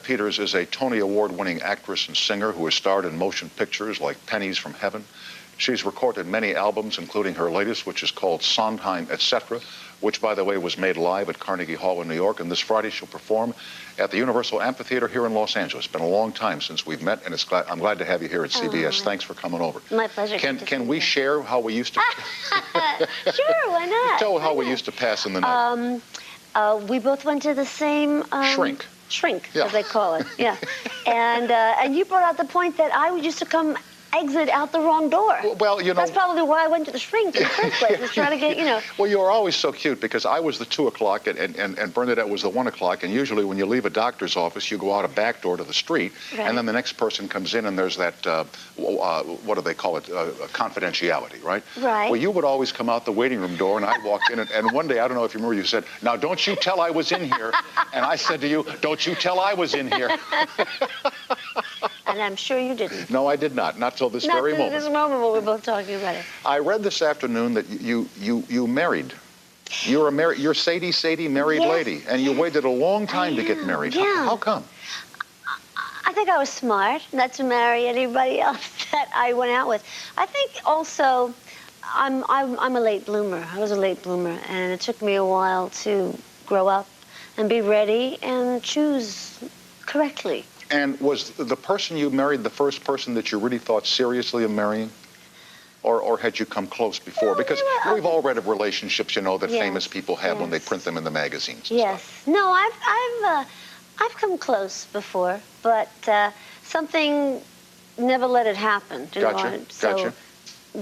Peters is a Tony Award-winning actress and singer who has starred in motion pictures like Pennies from Heaven. She's recorded many albums, including her latest, which is called Sondheim, Etc., which, by the way, was made live at Carnegie Hall in New York. And this Friday, she'll perform at the Universal Amphitheater here in Los Angeles. It's been a long time since we've met, and I'm glad to have you here at CBS. Thanks for coming over. My pleasure. Can we share how we used to... Sure, why not? Tell how we used to pass in the night. We both went to the same... Shrink. Shrink, yeah, as they call it, yeah. And you brought out the point that I used to exit out the wrong door. Well, you know... That's probably why I went to the shrink in the first place, was trying to get, you know... Well, you were always so cute, because I was the 2 o'clock and Bernadette was the 1 o'clock, and usually when you leave a doctor's office, you go out a back door to the street, right, and then the next person comes in, and there's that, what do they call it, confidentiality, right? Right. Well, you would always come out the waiting room door, and I'd walk in, and one day, I don't know if you remember, you said, "Now, don't you tell I was in here." And I said to you, "Don't you tell I was in here." And I'm sure you didn't. No, I did not. Not till this very moment. Not till this moment when we're both talking about it. I read this afternoon that you married. You're Sadie married lady, and you waited a long time to get married. Yeah. How come? I think I was smart not to marry anybody else that I went out with. I think also I'm a late bloomer. I was a late bloomer, and it took me a while to grow up and be ready and choose correctly. And was the person you married the first person that you really thought seriously of marrying? Or had you come close before? Because we've all read of relationships, you know, that famous people have when they print them in the magazines and stuff. No, I've come close before, but something never let it happen. You know? Gotcha.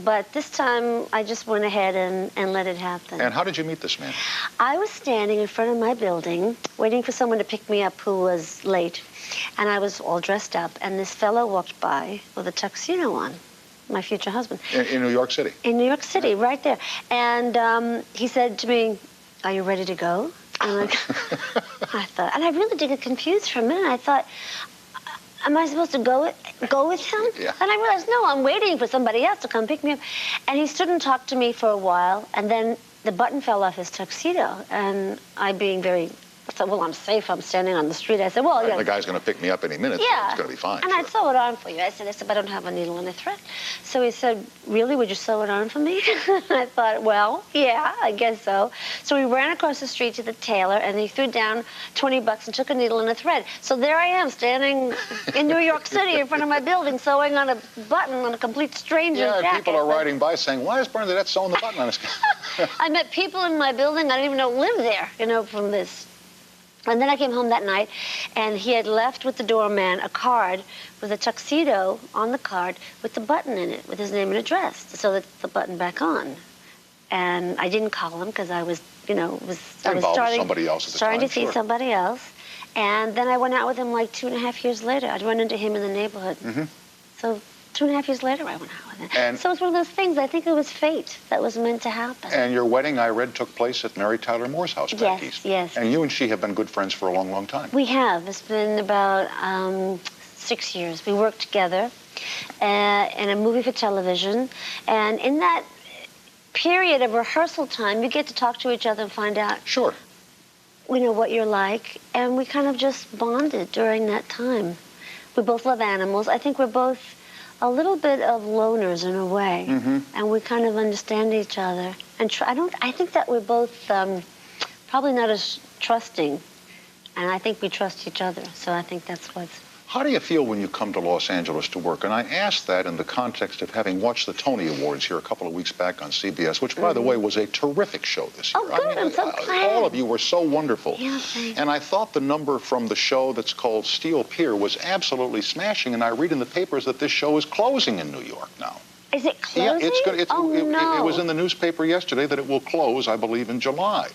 But this time, I just went ahead and let it happen. And how did you meet this man? I was standing in front of my building, waiting for someone to pick me up who was late. And I was all dressed up, and this fellow walked by with a tuxedo on, my future husband. In New York City? In New York City, right there. And he said to me, "Are you ready to go?" And I thought, and I really did get confused for a minute. I thought, am I supposed to go with him? Yeah. And I realized, no, I'm waiting for somebody else to come pick me up. And he stood and talked to me for a while, and then the button fell off his tuxedo. And I, being very... I thought, well, I'm safe. I'm standing on the street. I said, well, yeah. The guy's going to pick me up any minute, so it's going to be fine. And I'd sew it on for you. I said, but I don't have a needle and a thread. So he said, really, would you sew it on for me? I thought, well, yeah, I guess so. So we ran across the street to the tailor, and he threw down $20 and took a needle and a thread. So there I am, standing in New York City in front of my building, sewing on a button on a complete stranger's jacket. Yeah, people are riding by saying, "Why is Bernadette sewing the button on his..." I met people in my building I didn't even know lived there, you know, from this. And then I came home that night, and he had left with the doorman a card with a tuxedo on the card with the button in it, with his name and address, so that the button back on. And I didn't call him because I was, you know, I was starting to see somebody else. And then I went out with him like 2.5 years later. I'd run into him in the neighborhood. So 2.5 years later, I went out with him. And so it's one of those things, I think it was fate that was meant to happen. And your wedding, I read, took place at Mary Tyler Moore's house back east. Yes. And you and she have been good friends for a long, long time. We have. It's been about 6 years. We worked together in a movie for television. And in that period of rehearsal time, you get to talk to each other and find out, sure, you know, what you're like. And we kind of just bonded during that time. We both love animals. I think we're both a little bit of loners in a way, and we kind of understand each other. And I think that we're both probably not as trusting, and I think we trust each other. So I think that's what's... How do you feel when you come to Los Angeles to work? And I ask that in the context of having watched the Tony Awards here a couple of weeks back on CBS, which, by the way, was a terrific show this year. Oh, good. I'm so glad. All of you were so wonderful. Yeah, thanks. And I thought the number from the show that's called Steel Pier was absolutely smashing, and I read in the papers that this show is closing in New York now. Is it closing? Yeah, it's good. No. It was in the newspaper yesterday that it will close, I believe, in July.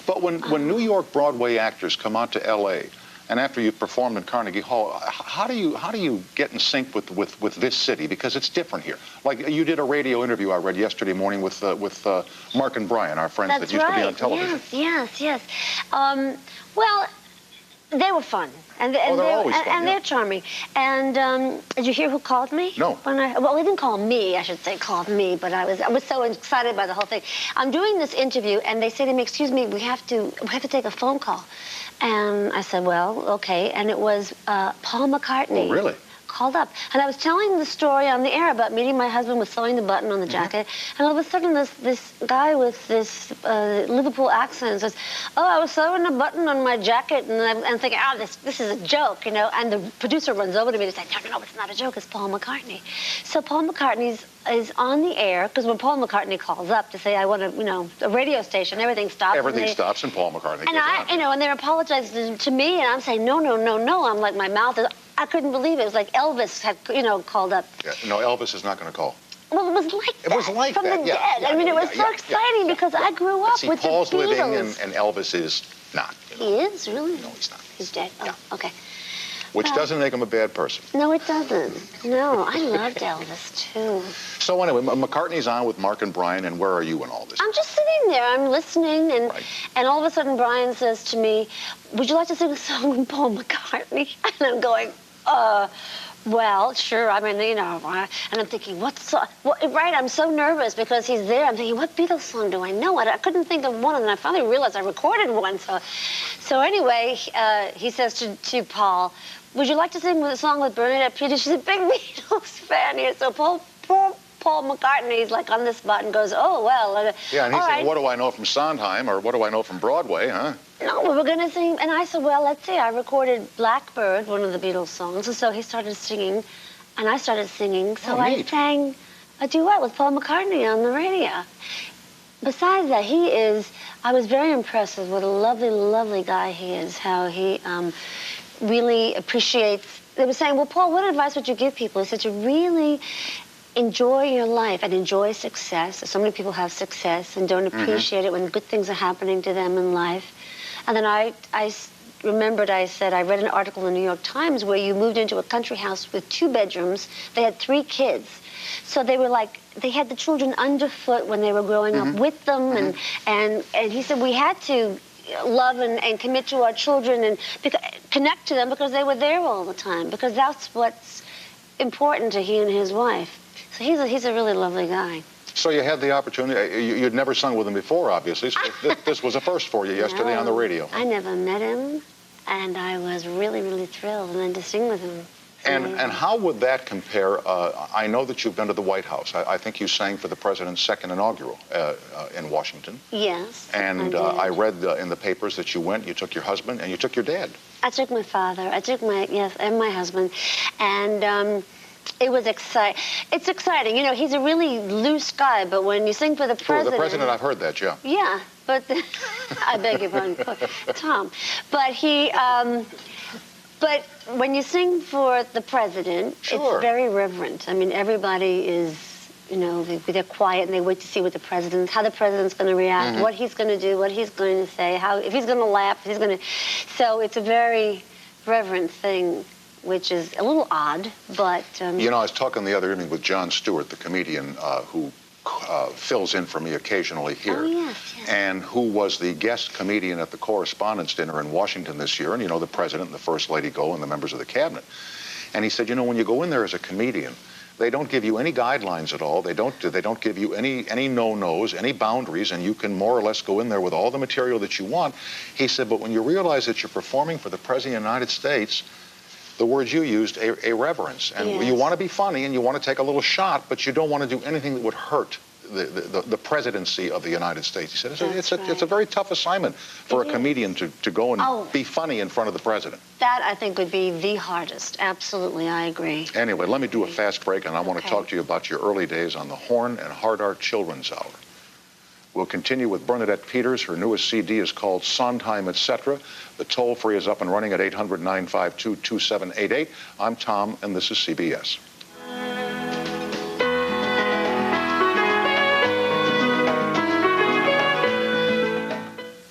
But when New York Broadway actors come out to L.A., and after you've performed in Carnegie Hall, how do you get in sync with this city? Because it's different here. Like you did a radio interview I read yesterday morning with Mark and Brian, our friends that used to be on television. Yes. Well, they were fun. And they're always fun, and they're charming. And did you hear who called me? No. Well, they didn't call me, I should say, called me, but I was so excited by the whole thing. I'm doing this interview, and they say to me, "Excuse me, we have to take a phone call." And I said, well, okay. And it was Paul McCartney. Oh, really? Called up. And I was telling the story on the air about meeting my husband with sewing the button on the jacket. And all of a sudden, this guy with this Liverpool accent says, oh, I was sewing a button on my jacket. And I'm thinking, oh, this is a joke, you know. And the producer runs over to me and says, no, it's not a joke. It's Paul McCartney. So Paul McCartney is on the air, because when Paul McCartney calls up to say, I want to, you know, a radio station, everything stops. Everything stops and Paul McCartney and goes on. you know, and they're apologizing to me, and I'm saying, no. I'm like, my mouth is, I couldn't believe it. It was like Elvis had, you know, called up. Yeah, no, Elvis is not going to call. Well, it was like that. It was like from that, the yeah, dead. yeah, I mean, it was so yeah, exciting because I grew up See, with Paul's the Beatles. living and Elvis is not. You know. He is, really? No, he's not. He's dead? Oh, Yeah. okay. Which Well, doesn't make him a bad person. No, it doesn't. No, I loved Elvis, too. So anyway, McCartney's on with Mark and Brian, and where are you in all this? I'm just sitting there. I'm listening, and Right. and all of a sudden Brian says to me, would you like to sing a song with Paul McCartney? And I'm going, well, sure. I mean, you know, and I'm thinking, what song? Well, right, I'm so nervous because he's there. I'm thinking, what Beatles song do I know? I couldn't think of one, and I finally realized I recorded one. So anyway, he says to Paul, would you like to sing a song with Bernadette Peters? She's a big Beatles fan here. So Paul McCartney's like on the spot and goes, oh, well. Yeah, and he's all saying, right. what do I know from Sondheim, or what do I know from Broadway, huh? No, we were going to sing. And I said, well, let's see. I recorded Blackbird, one of the Beatles songs. And so he started singing, and I started singing. So I neat. sang a duet with Paul McCartney on the radio. Besides that, I was very impressed with what a lovely, lovely guy he is, how he really appreciates. They were saying, well, Paul, what advice would you give people? He said to really enjoy your life and enjoy success. So many people have success and don't appreciate it when good things are happening to them in life. And then I remembered, I said, I read an article in the New York Times where you moved into a country house with 2 bedrooms. They had 3 kids. So they were like, they had the children underfoot when they were growing up with them. And he said, we had to love and commit to our children and connect to them because they were there all the time, because that's what's important to he and his wife. So he's a really lovely guy. So you had the opportunity. You'd never sung with him before, obviously. So this was a first for you yesterday on the radio. I never met him, and I was really, really thrilled, and then to sing with him. And how would that compare? I know that you've been to the White House. I think you sang for the president's second inaugural in Washington. Yes. And I read in the papers that you went, you took your husband, and you took your dad. I took my father. I took and my husband. And it was exciting. It's exciting. You know, he's a really loose guy, but when you sing for the president... For the president, I've heard that, yeah. Yeah, but... I beg your pardon, Tom. But but when you sing for the president, Sure. It's very reverent. I mean, everybody is, you know, they're quiet and they wait to see what how the president's going to react, what he's going to do, what he's going to say, if he's going to laugh, if he's going to... So it's a very reverent thing, which is a little odd, but... You know, I was talking the other evening with Jon Stewart, the comedian who fills in for me occasionally here. Oh, yes. And who was the guest comedian at the Correspondents' Dinner in Washington this year. And, you know, the president and the first lady go and the members of the cabinet. And he said, you know, when you go in there as a comedian, they don't give you any guidelines at all. They don't give you any no-nos, any boundaries, and you can more or less go in there with all the material that you want. He said, but when you realize that you're performing for the President of the United States, the words you used, a reverence. And Yes. you want to be funny and you want to take a little shot, but you don't want to do anything that would hurt the presidency of the United States. He said, it's a very tough assignment for a comedian to go and be funny in front of the president. That, I think, would be the hardest. Absolutely, I agree. Anyway, let me do a fast break, and I want to talk to you about your early days on the Horn and Hard Art Children's Hour. We'll continue with Bernadette Peters. Her newest CD is called Sondheim, Etc. The toll-free is up and running at 800-952-2788. I'm Tom, and this is CBS.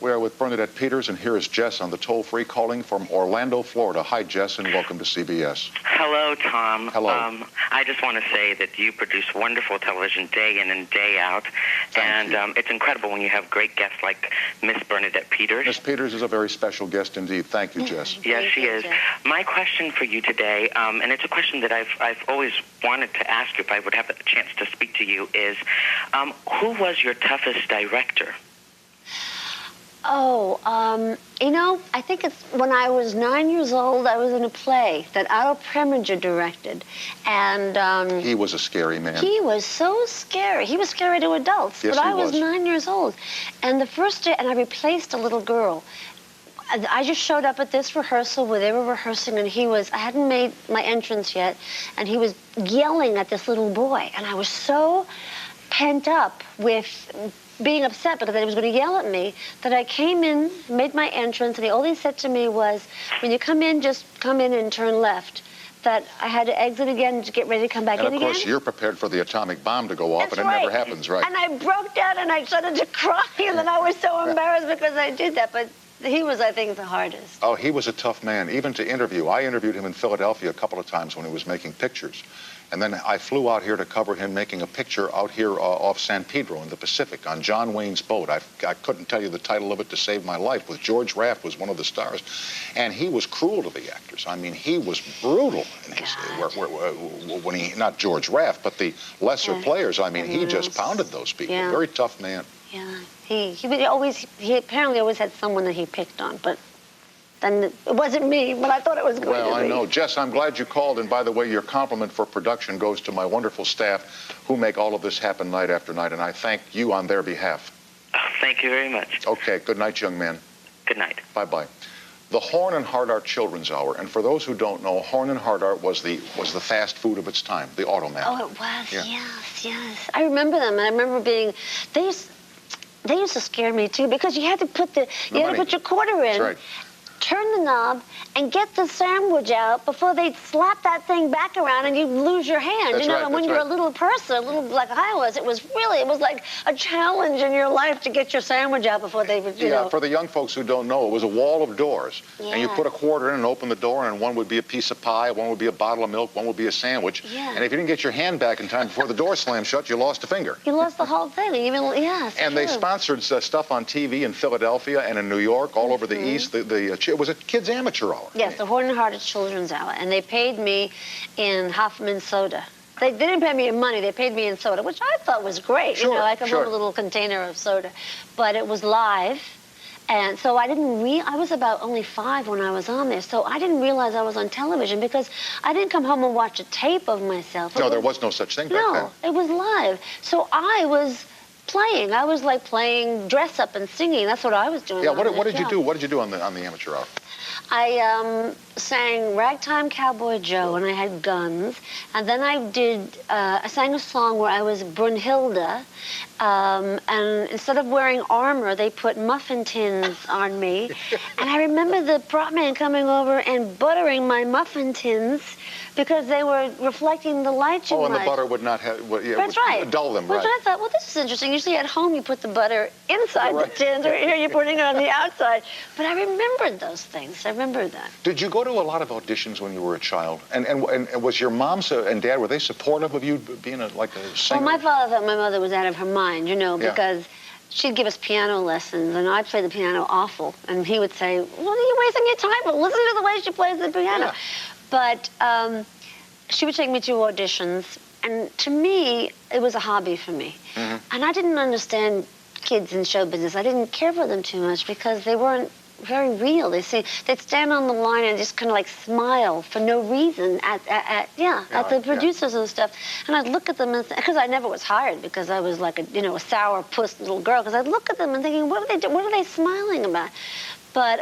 We are with Bernadette Peters, and here is Jess on the toll-free calling from Orlando, Florida. Hi, Jess, and welcome to CBS. Hello, Tom. Hello. I just want to say that you produce wonderful television day in and day out. Thank you. It's incredible when you have great guests like Miss Bernadette Peters. Miss Peters is a very special guest indeed. Thank you, Jess. Yes, Thank she you, is. Jess. My question for you today, and it's a question that I've always wanted to ask you if I would have a chance to speak to you, is who was your toughest director? You know, I think it's when I was 9 years old, I was in a play that Otto Preminger directed. And he was a scary man. He was so scary. He was scary to adults. Yes, but I he was was 9 years old. And the first day, and I replaced a little girl. I just showed up at this rehearsal where they were rehearsing, and I hadn't made my entrance yet, and he was yelling at this little boy. And I was so pent up with being upset because he was going to yell at me, that I came in, made my entrance, and all he said to me was, when you come in, just come in and turn left. That I had to exit again to get ready to come back in again. And of course, you're prepared for the atomic bomb to go off, That's and it right. never happens, right? And I broke down and I started to cry, and then I was so embarrassed because I did that. But he was, I think, the hardest. Oh, he was a tough man, even to interview. I interviewed him in Philadelphia a couple of times when he was making pictures. And then I flew out here to cover him making a picture out here off San Pedro in the Pacific on John Wayne's boat. I couldn't tell you the title of it to save my life. With George Raft was one of the stars. And he was cruel to the actors. I mean, he was brutal in his, when he, not George Raft, but the lesser players. I mean, he just pounded those people. Yeah. Very tough man. Yeah, he apparently always had someone that he picked on, but then it wasn't me, but I thought it was going to be. Well, I know. Jess, I'm glad you called, and by the way, your compliment for production goes to my wonderful staff who make all of this happen night after night, and I thank you on their behalf. Oh, thank you very much. Okay, good night, young man. Good night. Bye-bye. The Horn and Hard Art Children's Hour, and for those who don't know, Horn and Hard Art was the fast food of its time, the automat. Oh, it was, Yeah. yes. I remember them, and I remember they used to scare me too, because you had to put your quarter in. That's right. Turn the knob and get the sandwich out before they slap that thing back around and you lose your hand. That's right, and when that's you're right. a little person, like I was, it was like a challenge in your life to get your sandwich out before they would, you know. For the young folks who don't know, it was a wall of doors. Yeah. And you put a quarter in and open the door, and one would be a piece of pie, one would be a bottle of milk, one would be a sandwich. Yeah. And if you didn't get your hand back in time before the door slammed shut, you lost a finger. You lost the whole thing. And they sponsored stuff on TV in Philadelphia and in New York, all over the East. It was a kids' amateur hour. Yes, the Horn and Hearted Children's Hour. And they paid me in Hoffman soda. They didn't pay me in money. They paid me in soda, which I thought was great. Sure, I could move a little container of soda. But it was live. And so I was about only 5 when I was on there. So I didn't realize I was on television because I didn't come home and watch a tape of myself. No, there was no such thing back then. No, it was live. So I was playing. I was like playing dress up and singing. That's what I was doing. Yeah, what did you do? What did you do on the amateur hour? I sang Ragtime Cowboy Joe, and I had guns. And then I sang a song where I was Brunhilde, and instead of wearing armor, they put muffin tins on me. And I remember the prop man coming over and buttering my muffin tins because they were reflecting the light too much. Oh, and the butter would not have, That's right. dull them, Which right. I thought, well, this is interesting. Usually at home you put the butter inside the tins, or here you're putting it on the outside. But I remembered those things. I remember that. Did you go to a lot of auditions when you were a child? And was your mom and dad, were they supportive of you being a singer? Well, my father thought my mother was out of her mind, because she'd give us piano lessons, and I'd play the piano awful. And he would say, what are you wasting your time for? Listen to the way she plays the piano. Yeah. But she would take me to auditions, and to me, it was a hobby for me. Mm-hmm. And I didn't understand kids in show business. I didn't care for them too much because they weren't very real. They'd stand on the line and just kind of like smile for no reason at the producers and stuff. And I'd look at them, because I never was hired because I was like a sour puss little girl. Because I'd look at them and thinking, what are they smiling about? But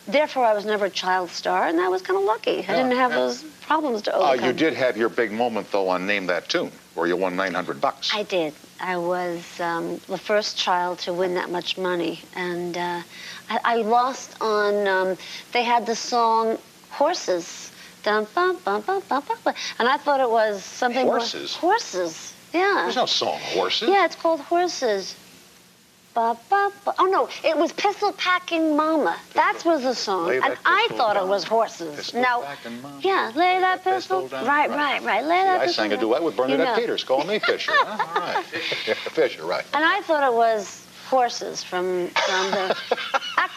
therefore, I was never a child star, and I was kind of lucky. I didn't have those problems to overcome. You did have your big moment, though, on Name That Tune, where you won $900. I did. I was the first child to win that much money. And I lost on, they had the song Horses. Dum, bum, bum, bum, bum, bum. And I thought it was something... Horses? Horses, yeah. There's no song, Horses. Yeah, it's called Horses. Ba, ba, ba. Oh, no, it was Pistol Packing Mama. That was the song. And I thought it was Horses. Pistol Packing Mama. Yeah, lay that pistol down. Right. Lay that pistol I sang a duet with Bernadette Peters. Call me Fisher. All right. Fisher, right. And I thought it was Horses from the...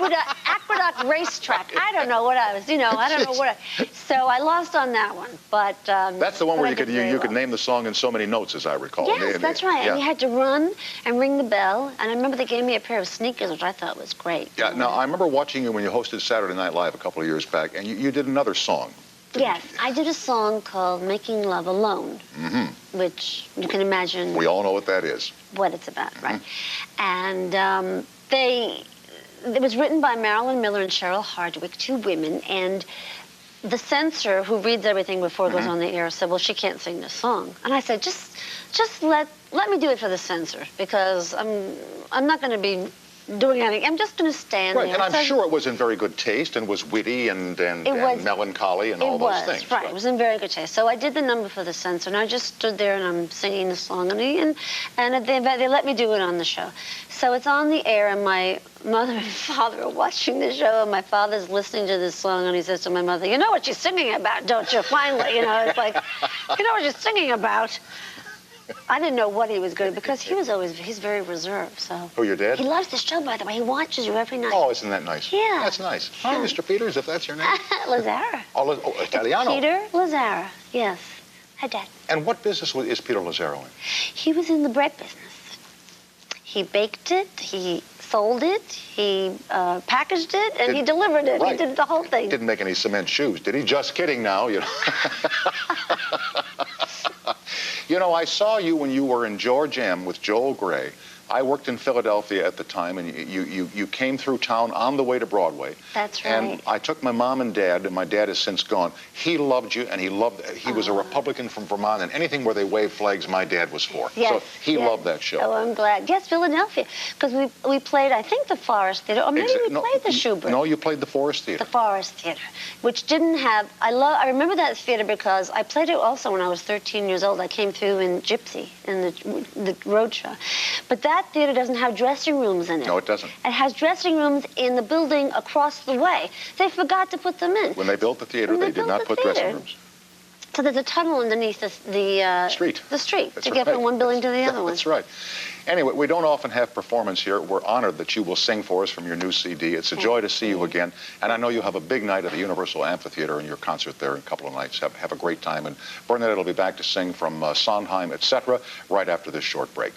Aqueduct racetrack. I don't know what I was, I don't know what so I lost on that one, but... That's the one where you well. could name the song in so many notes, as I recall. Yes, that's right. Yeah. And you had to run and ring the bell, and I remember they gave me a pair of sneakers, which I thought was great. Yeah, now, I remember watching you when you hosted Saturday Night Live a couple of years back, and you did another song. Yes, I did a song called Making Love Alone, which you can imagine... We all know what that is. What it's about, right? And it was written by Marilyn Miller and Cheryl Hardwick, two women, and the censor who reads everything before it goes on the air said, well, she can't sing this song. And I said, just let me do it for the censor, because I'm not going to be doing anything. I'm just going to stand there. Right, and I'm sure it was in very good taste and was witty and melancholy and all those things. Right, it was in very good taste. So I did the number for the censor, and I just stood there and I'm singing the song, and they let me do it on the show. So it's on the air, and my mother and father are watching the show, and my father's listening to this song, and he says to my mother, you know what she's singing about, don't you? Finally, it's like, you know what she's singing about. I didn't know what he was going to, because he's very reserved, so. Oh, your dad? He loves the show, by the way. He watches you every night. Oh, isn't that nice? Yeah. That's nice. Hi, Mr. Peters, if that's your name. Lazara. Oh, Italiano. Peter Lazara, yes. Hi, Dad. And what business is Peter Lazaro in? He was in the bread business. He baked it, he sold it, he packaged it, and he delivered it. Right. He did the whole thing. Didn't make any cement shoes, did he? Just kidding now, I saw you when you were in George M. with Joel Grey. I worked in Philadelphia at the time, and you came through town on the way to Broadway. That's right. And I took my mom and dad, and my dad has since gone. He loved you, and he was a Republican from Vermont, and anything where they wave flags, my dad was for. Yes, so he loved that show. Oh, I'm glad. Yes, Philadelphia, because we played, I think, the Forest Theater, or maybe we played the Schubert. No, you played the Forest Theater. The Forest Theater, which didn't have, I remember that theater because I played it also when I was 13 years old. I came through in Gypsy, in the road show. But that theater doesn't have dressing rooms in it. No, it doesn't. It has dressing rooms in the building across the way. They forgot to put them in. When they built the theater, they did not put dressing rooms. So there's a tunnel underneath the street. The street That's to get from one building to the other one. That's right. Anyway, we don't often have performance here. We're honored that you will sing for us from your new CD. It's a joy to see you again. And I know you have a big night at the Universal Amphitheater and your concert there in a couple of nights. Have a great time. And Bernadette will be back to sing from Sondheim, etc., right after this short break.